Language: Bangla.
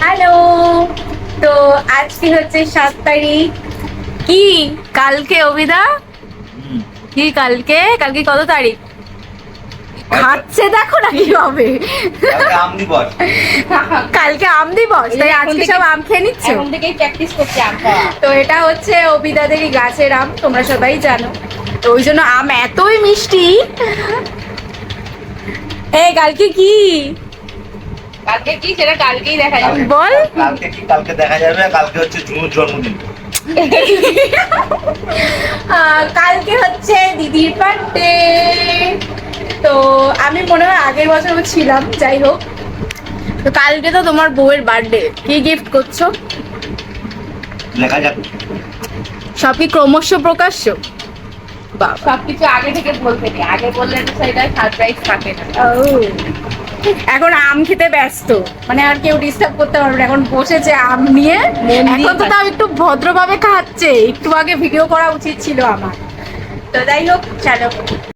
হ্যালো। তো আজকে হচ্ছে 7 তারিখ। কি কালকে অভিদা? কি কালকে কালকে কত তারিখ? খাচ্ছে দেখো না কি হবে। আম দিবস। কালকে আম দিবস, তাই আজকে সব আম খেয়ে নিচ্ছে। এখন থেকেই প্র্যাকটিস করছি আম খাওয়া। তো এটা হচ্ছে অভিদাদেরই গাছের আম, তোমরা সবাই জানো। তো ওই জন্য আম এতই মিষ্টি। এই কালকে কি? কালকে কি সেটা কালকেই দেখা যাবে। বল। কালকে দেখা যাবে। কালকে হচ্ছে ঝুমুর জন্মদিন। কালকে হচ্ছে দিদির বার্থডে। তো আমি মনে হয় আগের বছর ছিলাম, যাই হোক। তো কালকে তো তোমার বউয়ের বার্থডে, কি গিফট করছো? দেখা যাক। সব কি ক্রমশ প্রকাশ্য? বাবা। সবকিছু আগে থেকে বলতে নেই, আগে বললে তো সেটা সারপ্রাইজ থাকে না। ও, এখন আম খেতে ব্যস্ত, মানে আর কেউ ডিস্টার্ব করতে পারবে না, এখন বসেছে আম নিয়ে। মন দিয়ে এখন তো তাও একটু ভদ্রভাবে খাচ্ছে, একটু আগে ভিডিও করা উচিত ছিল আমার। তো যাই হোক, চলো।